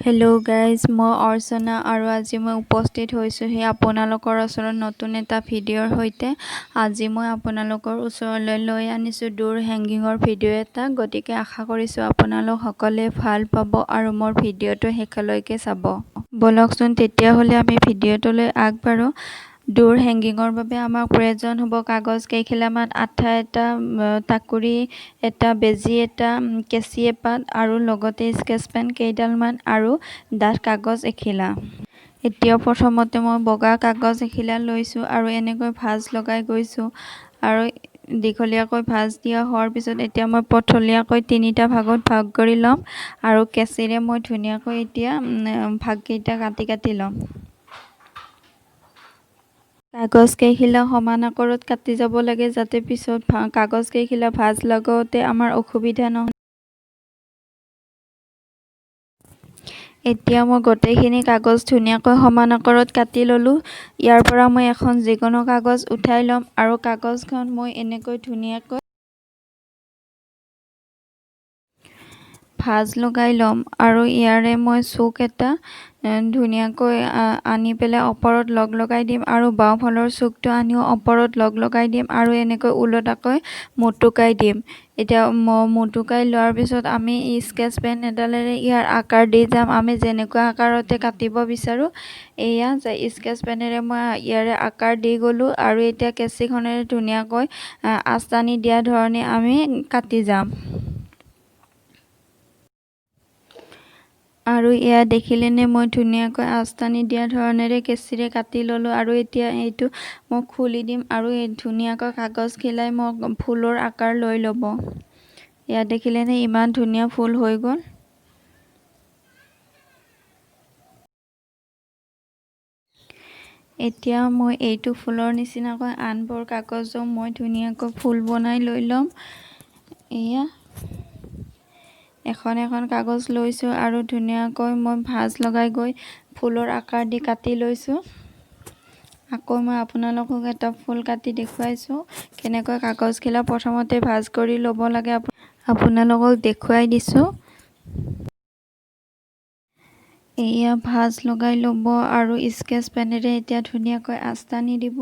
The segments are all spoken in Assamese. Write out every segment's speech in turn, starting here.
হেল্ল' গাইজ, মই অৰ্চনা আৰু আজি মই উপস্থিত হৈছোঁহি আপোনালোকৰ ওচৰত নতুন এটা ভিডিঅ'ৰ সৈতে। আজি মই আপোনালোকৰ ওচৰলৈ লৈ আনিছোঁ ডোৰ হেংগিঙৰ ভিডিঅ' এটা। গতিকে আশা কৰিছোঁ আপোনালোক সকলোৱে ভাল পাব আৰু মোৰ ভিডিঅ'টো শেষলৈকে চাব। বলকচোন তেতিয়াহ'লে আমি ভিডিঅ'টোলৈ আগবাঢ়োঁ। ডোৰ হেংগিঙৰ বাবে আমাক প্ৰয়োজন হ'ব কাগজ কেইখিলামান, আঠা এটা, টাকুৰি এটা, বেজি এটা, কেঁচি এপাত আৰু লগতে স্কেচ পেন কেইডালমান আৰু ডাঠ কাগজ এখিলা। এতিয়া প্ৰথমতে মই বগা কাগজ এখিলা লৈছোঁ আৰু এনেকৈ ভাঁজ লগাই গৈছোঁ আৰু দীঘলীয়াকৈ ভাঁজ দিয়া হোৱাৰ পিছত এতিয়া মই পথলীয়াকৈ তিনিটা ভাগত ভাগ কৰি ল'ম আৰু কেঁচিৰে মই ধুনীয়াকৈ এতিয়া ভাগকেইটা কাটি ল'ম। কাগজ কেইখিলা সমান আকাৰত কাটি যাব লাগে যাতে পিছত কাগজ কেইখিলা ভাঁজ লগাওঁতে আমাৰ অসুবিধা নহয়। এতিয়া মই গোটেইখিনি কাগজ ধুনীয়াকৈ সমান আকাৰত কাটি ল'লোঁ। ইয়াৰ পৰা মই এখন যিকোনো কাগজ উঠাই ল'ম আৰু কাগজখন মই এনেকৈ ধুনীয়াকৈ ভাঁজ লগাই ল'ম আৰু ইয়াৰে মই চুক এটা ধুনীয়াকৈ আনি পেলাই ওপৰত লগাই দিম আৰু বাওঁফালৰ চুকটো আনিও ওপৰত লগাই দিম আৰু এনেকৈ ওলোটাকৈ মুটুকাই দিম। এতিয়া মুটুকাই লোৱাৰ পিছত আমি স্কেচ পেন এডালেৰে ইয়াৰ আকাৰ দি যাম। আমি যেনেকুৱা আকাৰতে কাটিব বিচাৰোঁ, এয়া স্কেচ পেনেৰে মই ইয়াৰে আকাৰ দি গ'লোঁ আৰু এতিয়া কেঁচিখনেৰে ধুনীয়াকৈ আঁচ টানি দিয়া ধৰণে আমি কাটি যাম। আৰু এয়া দেখিলেনে মই ধুনীয়াকৈ আঁচ টানি দিয়া ধৰণেৰে কেঁচিৰে কাটি ল'লোঁ আৰু এতিয়া এইটো মই খুলি দিম আৰু ধুনীয়াকৈ কাগজখিলাই মই ফুলৰ আকাৰ লৈ ল'ব। এয়া দেখিলেনে ইমান ধুনীয়া ফুল হৈ গ'ল। এতিয়া মই এইটো ফুলৰ নিচিনাকৈ আনবোৰ কাগজো মই ধুনীয়াকৈ ফুল বনাই লৈ ল'ম। এয়া এখন এখন কাগজ লৈছোঁ আৰু ধুনীয়াকৈ মই ভাঁজ লগাই গৈ ফুলৰ আকাৰ দি কাটি লৈছোঁ। আকৌ মই আপোনালোকক এটা ফুল কাটি দেখুৱাইছোঁ কেনেকৈ কাগজখিলা প্ৰথমতে ভাঁজ কৰি ল'ব লাগে, আপোনালোকক দেখুৱাই দিছোঁ। এয়া ভাঁজ লগাই ল'ব আৰু স্কেচ পেনেৰে এতিয়া ধুনীয়াকৈ আঁচ টানি দিব।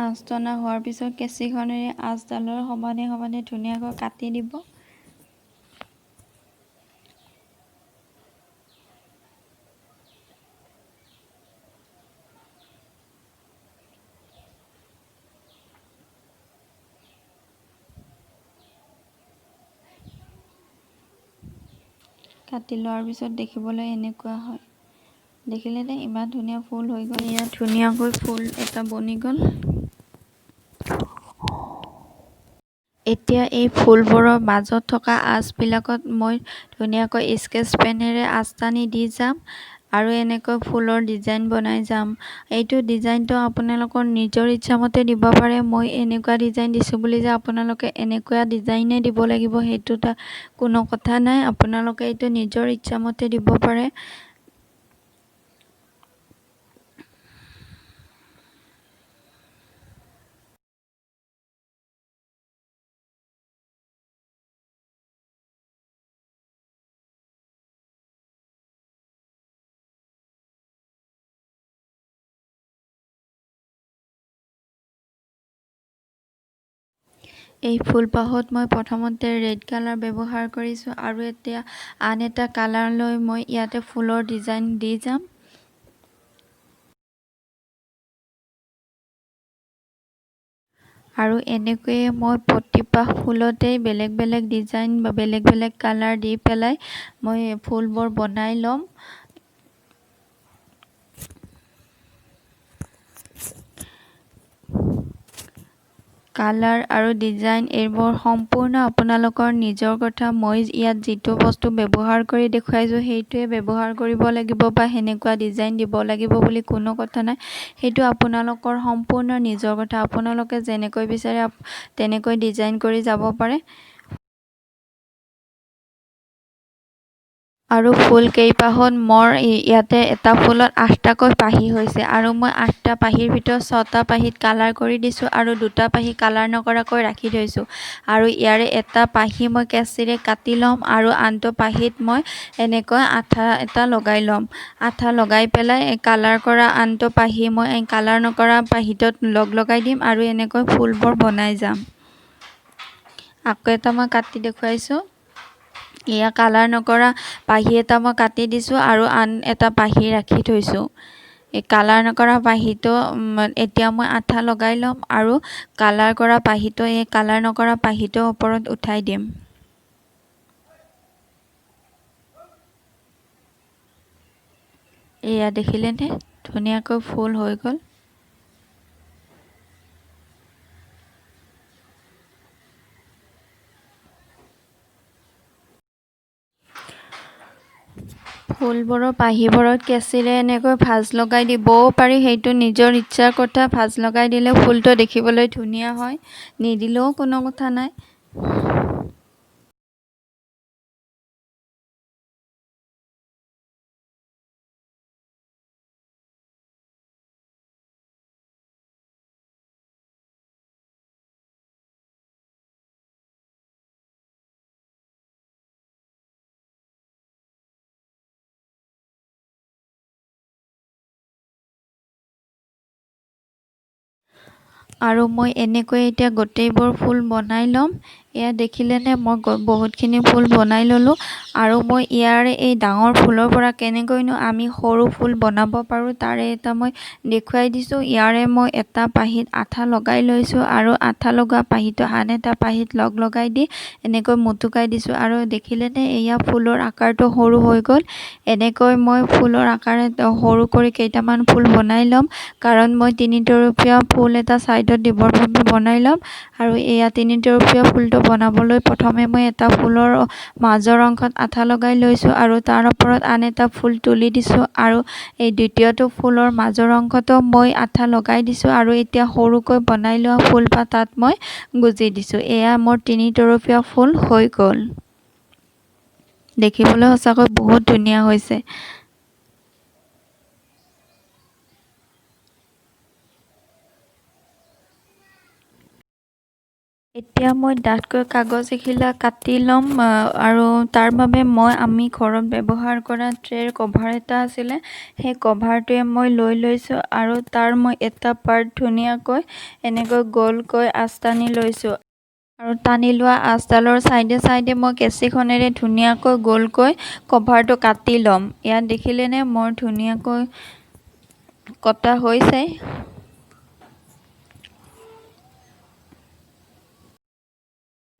আঁচ টনা হোৱাৰ পিছত কেঁচিখনেৰে আঁচডালৰ সমানে সমানে ধুনীয়াকৈ কাটি দিব। কাটি লোৱাৰ পিছত দেখিবলৈ এনেকুৱা হয়। দেখিলেনে ইমান ধুনীয়া ফুল হৈ গ'ল। ইয়াত ধুনীয়াকৈ ফুল এটা বনি গ'ল। এতিয়া এই ফুলবোৰৰ মাজত থকা আঁচবিলাকত মই ধুনীয়াকৈ স্কেচ পেনেৰে আঁচ টানি দি যাম আৰু এনেকৈ ফুলৰ ডিজাইন বনাই যাম। এইটো ডিজাইনটো আপোনালোকৰ নিজৰ ইচ্ছামতে দিব পাৰে। মই এনেকুৱা ডিজাইন দিছোঁ বুলি যে আপোনালোকে এনেকুৱা ডিজাইনে দিব লাগিব সেইটো কোনো কথা নাই। আপোনালোকে এইটো নিজৰ ইচ্ছামতে দিব পাৰে। এই ফুলপাহত মই প্ৰথমতে ৰেড কালাৰ ব্যৱহাৰ কৰিছোঁ আৰু এতিয়া আন এটা কালাৰ লৈ মই ইয়াতে ফুলৰ ডিজাইন দি যাম। আৰু এনেকৈয়ে মই প্ৰতিপাহ ফুলতেই বেলেগ বেলেগ ডিজাইন বা বেলেগ বেলেগ কালাৰ দি পেলাই মই ফুলবোৰ বনাই ল'ম। কালাৰ আৰু ডিজাইন এইবোৰ সম্পূৰ্ণ আপোনালোকৰ নিজৰ কথা। মই ইয়াত যিটো বস্তু ব্যৱহাৰ কৰি দেখুৱাইছোঁ সেইটোৱে ব্যৱহাৰ কৰিব লাগিব বা সেনেকুৱা ডিজাইন দিব লাগিব বুলি কোনো কথা নাই। সেইটো আপোনালোকৰ সম্পূৰ্ণ নিজৰ কথা। আপোনালোকে যেনেকৈ বিচাৰে তেনেকৈ ডিজাইন কৰি যাব পাৰে। আৰু ফুল কেইপাহত মোৰ ইয়াতে এটা ফুলত 8টাকৈ পাহি হৈছে আৰু মই 8টা পাহিৰ ভিতৰত 6টা পাহিত কালাৰ কৰি দিছোঁ আৰু 2টা পাহি কালাৰ নকৰাকৈ ৰাখি থৈছোঁ। আৰু ইয়াৰে এটা পাহি মই কেঁচিৰে কাটি ল'ম আৰু আনটো পাহিত মই এনেকৈ আঠা এটা লগাই ল'ম। আঠা লগাই পেলাই কালাৰ কৰা আনটো পাহি মই কালাৰ নকৰা পাহিটোত লগাই দিম আৰু এনেকৈ ফুলবোৰ বনাই যাম। আকৌ এটা মই কাটি দেখুৱাইছোঁ। এয়া কালাৰ নকৰা পাহি এটা মই কাটি দিছোঁ আৰু আন এটা পাহি ৰাখি থৈছোঁ। এই কালাৰ নকৰা পাহিটো এতিয়া মই আঠা লগাই ল'ম আৰু কালাৰ কৰা পাহিটো এই কালাৰ নকৰা পাহিটোৰ ওপৰত উঠাই দিম। এয়া দেখিলেনে ধুনীয়াকৈ ফুল হৈ গ'ল। ফুলবোৰৰ পাহিবোৰত কেঁচিৰে এনেকৈ ভাঁজ লগাই দিবও পাৰি, সেইটো নিজৰ ইচ্ছাৰ কথা। ভাঁজ লগাই দিলে ফুলটো দেখিবলৈ ধুনীয়া হয়, নিদিলেও কোনো কথা নাই। আৰু মই এনেকৈ এতিয়া গোটেইবোৰ ফুল বনাই ল'ম। এয়া দেখিলেনে মই বহুতখিনি ফুল বনাই ল'লোঁ আৰু মই ইয়াৰে এই ডাঙৰ ফুলৰ পৰা কেনেকৈনো আমি সৰু ফুল বনাব পাৰোঁ তাৰে এটা মই দেখুৱাই দিছোঁ। ইয়াৰে মই এটা পাহিত আঠা লগাই লৈছোঁ আৰু আঠা লগোৱা পাহিটো আন এটা পাহিত লগাই দি এনেকৈ মুটুকাই দিছোঁ আৰু দেখিলেনে এয়া ফুলৰ আকাৰটো সৰু হৈ গ'ল। এনেকৈ মই ফুলৰ আকাৰে সৰু কৰি কেইটামান ফুল বনাই ল'ম, কাৰণ মই 3 তৰপীয়া ফুল এটা ছাইডত দিবৰ বাবে বনাই ল'ম। আৰু এয়া 3 তৰপীয়া ফুলটো বনাবলৈ প্ৰথমে মই এটা ফুলৰ মাজৰ অংশত আঠা লগাই লৈছোঁ আৰু তাৰ ওপৰত আন এটা ফুল তুলি দিছোঁ আৰু এই দ্বিতীয়টো ফুলৰ মাজৰ অংশতো মই আঠা লগাই দিছোঁ আৰু এতিয়া সৰুকৈ বনাই লোৱা ফুলপাহ মই গুজি দিছোঁ। এয়া মোৰ 3 তৰপীয়া ফুল হৈ গ'ল। দেখিবলৈ সঁচাকৈ বহুত ধুনীয়া হৈছে। এতিয়া মই ডাঠকৈ কাগজ এখিলা কাটি ল'ম আৰু তাৰ বাবে আমি ঘৰত ব্যৱহাৰ কৰা ট্ৰেৰ কভাৰ এটা আছিলে, সেই কভাৰটোৱে মই লৈ লৈছোঁ আৰু তাৰ মই এটা পাৰ্ট ধুনীয়াকৈ এনেকৈ গোলকৈ আঁচ টানি লৈছোঁ। আৰু টানি লোৱা আঁচডালৰ চাইডে মই কেঁচিখনেৰে ধুনীয়াকৈ গোলকৈ কভাৰটো কাটি ল'ম। ইয়াত দেখিলেনে মোৰ ধুনীয়াকৈ কটা হৈছে।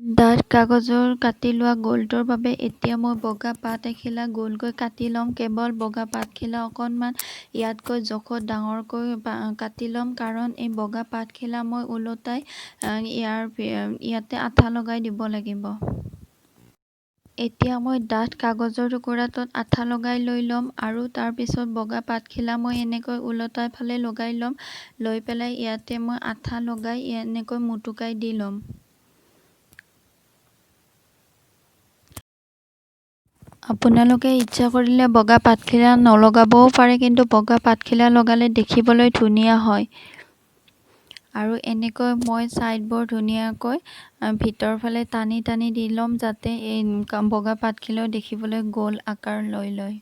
ডাঠ কাগজৰ কাটি লোৱা গোলটোৰ বাবে এতিয়া মই বগা পাত এখিলা গোলকৈ কাটি ল'ম। কেৱল বগা পাতখিলা অকণমান ইয়াতকৈ জোখত ডাঙৰকৈ কাটি ল'ম, কাৰণ এই বগা পাতখিলা মই ওলোটাই ইয়াতে আঠা লগাই দিব লাগিব। এতিয়া মই ডাঠ কাগজৰ টুকুৰাটোত আঠা লগাই লৈ ল'ম আৰু তাৰ পিছত বগা পাতখিলা মই এনেকৈ ওলোটাই ফালে লগাই ল'ম। লৈ পেলাই ইয়াতে মই আঠা লগাই এনেকৈ মুটুকাই দি ল'ম। আপোনালোকে ইচ্ছা কৰিলে বগা পাতখিলা নলগাবও পাৰে, কিন্তু বগা পাতখিলা লগালে দেখিবলৈ ধুনীয়া হয়। আৰু এনেকৈ মই ছাইডবোৰ ধুনীয়াকৈ ভিতৰ ফালে টানি টানি দি ল'ম, যাতে এই বগা পাতখিলাও দেখিবলৈ গোল আকাৰ লৈ লয়।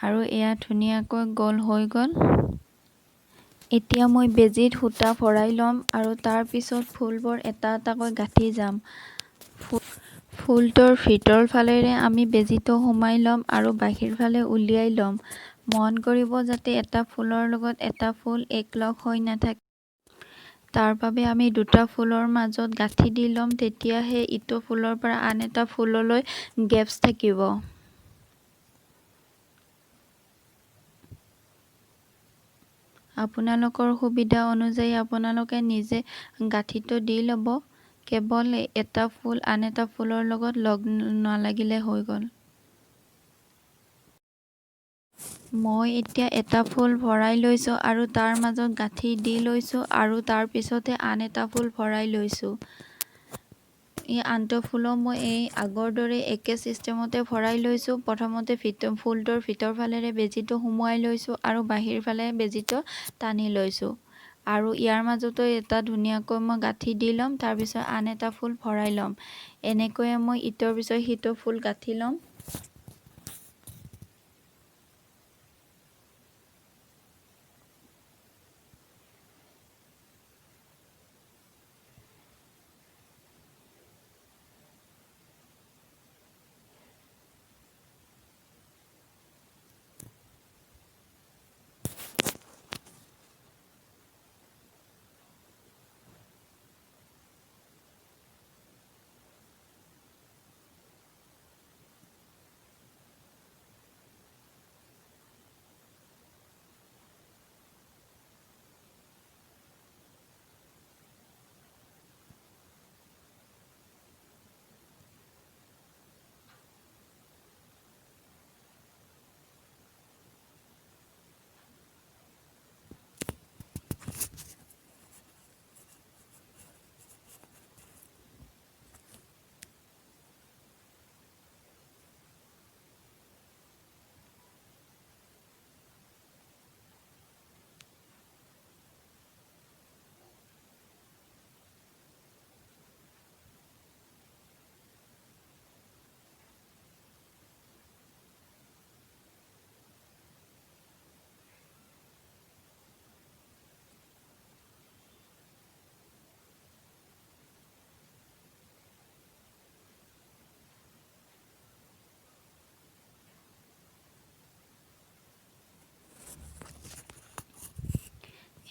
আৰু এয়া ধুনীয়াকৈ গোল হৈ গ'ল। এতিয়া মই বেজীত সূতা ভৰাই ল'ম আৰু তাৰ পিছত ফুলবোৰ এটা এটাকৈ গাঁঠি যাম। ফুলটোৰ ভিতৰ ফালেৰে আমি বেজীটো সোমাই ল'ম আৰু বাহিৰ ফালে উলিয়াই ল'ম। মন কৰিব যাতে এটা ফুলৰ লগত এটা ফুল একলগ হৈ নাথাকে। তাৰ বাবে আমি 2টা ফুলৰ মাজত গাঁঠি দি ল'ম, তেতিয়াহে ইটো ফুলৰ পৰা আন এটা ফুললৈ গেপছ থাকিব। আপোনালোকৰ সুবিধা অনুযায়ী আপোনালোকে নিজে গাঁঠিটো দি ল'ব। কেৱল এটা ফুল আন এটা ফুলৰ লগত লগ নালাগিলে হৈ গ'ল। মই এতিয়া এটা ফুল ভৰাই লৈছোঁ আৰু তাৰ মাজত গাঁঠি দি লৈছোঁ আৰু তাৰ পিছতে আন এটা ফুল ভৰাই লৈছোঁ। এই আনটো ফুলো মই এই আগৰ দৰে একে চিষ্টেমতে ভৰাই লৈছোঁ। প্ৰথমতে ফুলটোৰ ভিতৰ ফালেৰে বেজীটো সুমুৱাই লৈছোঁ আৰু বাহিৰ ফালে বেজীটো টানি লৈছোঁ। আৰু ইয়াৰ মাজতো এটা ধুনীয়াকৈ মই গাঁঠি দি ল'ম। তাৰপিছত আন এটা ফুল ভৰাই ল'ম। এনেকৈয়ে মই ইটোৰ পিছত সিটো ফুল গাঁঠি ল'ম।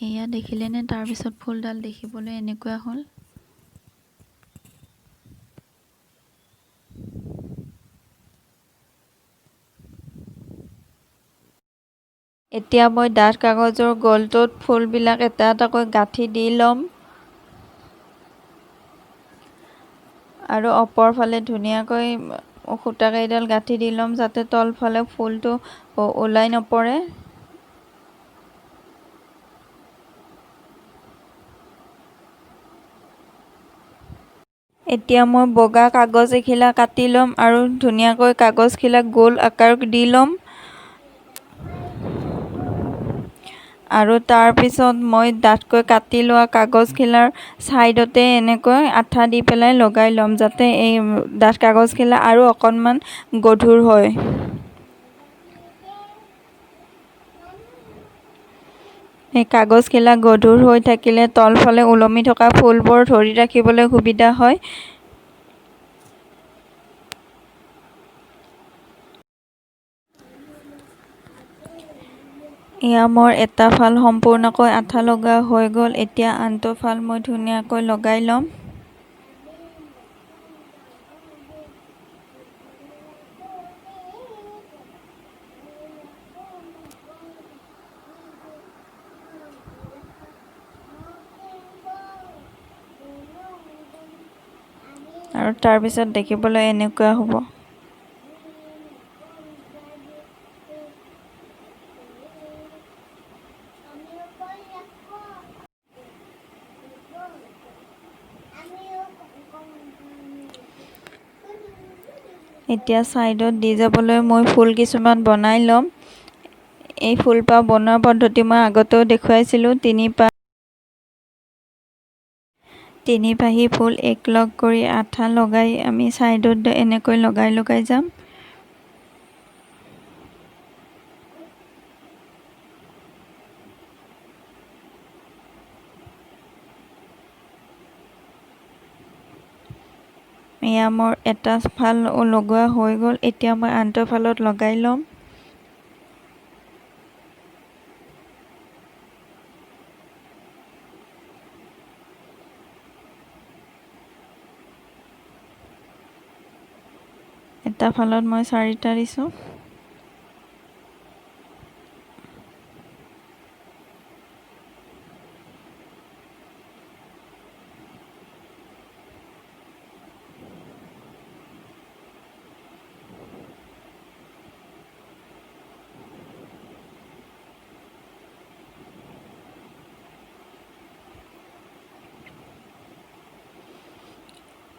এয়া দেখিলেনে? তাৰপিছত ফুলডাল দেখিবলৈ এনেকুৱা হ'ল। এতিয়া মই ডাঠ কাগজৰ গলটোত ফুলবিলাক এটা এটাকৈ গাঁঠি দি ল'ম। আৰু ওপৰ ফালে ধুনীয়াকৈ সূতা কেইডাল গাঁঠি দি ল'ম, যাতে তলফালে ফুলটো ওলাই নপৰে। এতিয়া মই বগা কাগজ এখিলা কাটি ল'ম আৰু ধুনীয়াকৈ কাগজখিলাক গোল আকাৰ দি ল'ম। আৰু তাৰপিছত মই ডাঠকৈ কাটি লোৱা কাগজখিলাৰ ছাইডতে এনেকৈ আঠা দি পেলাই লগাই ল'ম, যাতে এই ডাঠ কাগজখিলা আৰু অকণমান গধুৰ হয়। এই কাগজখিলা গধুৰ হৈ থাকিলে তলফালে ওলমি থকা ফুলবোৰ ধৰি ৰাখিবলৈ সুবিধা হয়। এয়া মোৰ এটা ফাল সম্পূৰ্ণকৈ আঠা লগা হৈ গ'ল। এতিয়া আনটো ফাল মই ধুনীয়াকৈ লগাই ল'ম। আৰু তাৰপিছত দেখিবলৈ এনেকুৱা হ'ব। এতিয়া ছাইডত দি যাবলৈ মই ফুল কিছুমান বনাই ল'ম। এই ফুলপাহ বনোৱা পদ্ধতি মই আগতেও দেখুৱাইছিলোঁ। তিনিপাহি ফুল একলগ কৰি আঠা লগাই আমি ছাইডত এনেকৈ লগাই যাম। এয়া মোৰ এটা ফাল লগোৱা হৈ গ'ল। এতিয়া মই আনটো ফালত লগাই ল'ম। এটা ফালত মই 4টা দিছোঁ।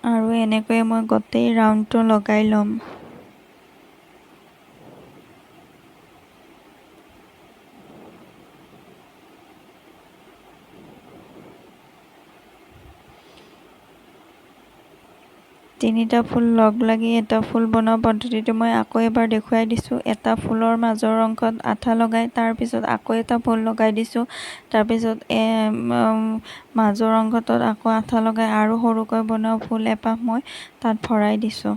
আৰু এনেকৈয়ে মই গোটেই ৰাউণ্ডটো লগাই ল'ম। তিনিটা ফুল লগ লাগি এটা ফুল বনোৱা পদ্ধতিটো মই আকৌ এবাৰ দেখুৱাই দিছোঁ। এটা ফুলৰ মাজৰ অংশত আঠা লগাই তাৰপিছত আকৌ এটা ফুল লগাই দিছোঁ। তাৰপিছত মাজৰ অংশটোত আকৌ আঠা লগাই আৰু সৰুকৈ বনোৱা ফুল এপাহ মই তাত ভৰাই দিছোঁ।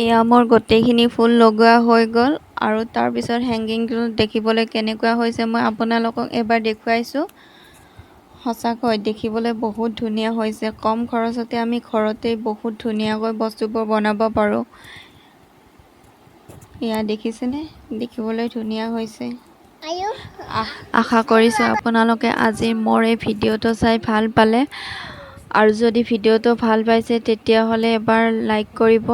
এয়া মোৰ গোটেইখিনি ফুল লগোৱা হৈ গ'ল আৰু তাৰপিছত হেংগিংটো দেখিবলৈ কেনেকুৱা হৈছে মই আপোনালোকক এবাৰ দেখুৱাইছোঁ। সঁচাকৈ দেখিবলৈ বহুত ধুনীয়া হৈছে। কম খৰচতে আমি ঘৰতেই বহুত ধুনীয়াকৈ বস্তুবোৰ বনাব পাৰোঁ। এয়া দেখিছেনে? দেখিবলৈ ধুনীয়া হৈছে। আশা কৰিছোঁ আপোনালোকে আজি মোৰ এই ভিডিঅ'টো চাই ভাল পালে। আৰু যদি ভিডিঅ'টো ভাল পাইছে তেতিয়াহ'লে এবাৰ লাইক কৰিব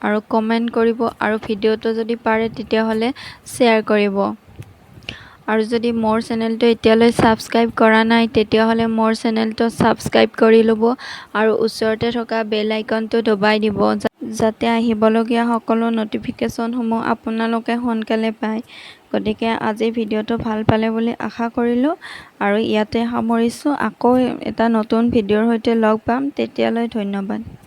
আৰু কমেণ্ট কৰিব আৰু ভিডিঅ'টো যদি পাৰে তেতিয়াহ'লে শ্বেয়াৰ কৰিব। আৰু যদি মোৰ চেনেলটো এতিয়ালৈ ছাবস্ক্ৰাইব কৰা নাই তেতিয়াহ'লে মোৰ চেনেলটো ছাবস্ক্ৰাইব কৰি ল'ব আৰু ওচৰতে থকা বেল আইকনটো দবাই দিব যাতে আহিবলগীয়া সকলো নটিফিকেশ্যনসমূহ আপোনালোকে সোনকালে পায়। গতিকে আজি ভিডিঅ'টো ভাল পালে বুলি আশা কৰিলোঁ আৰু ইয়াতে সামৰিছোঁ। আকৌ এটা নতুন ভিডিঅ'ৰ সৈতে লগ পাম। তেতিয়ালৈ ধন্যবাদ।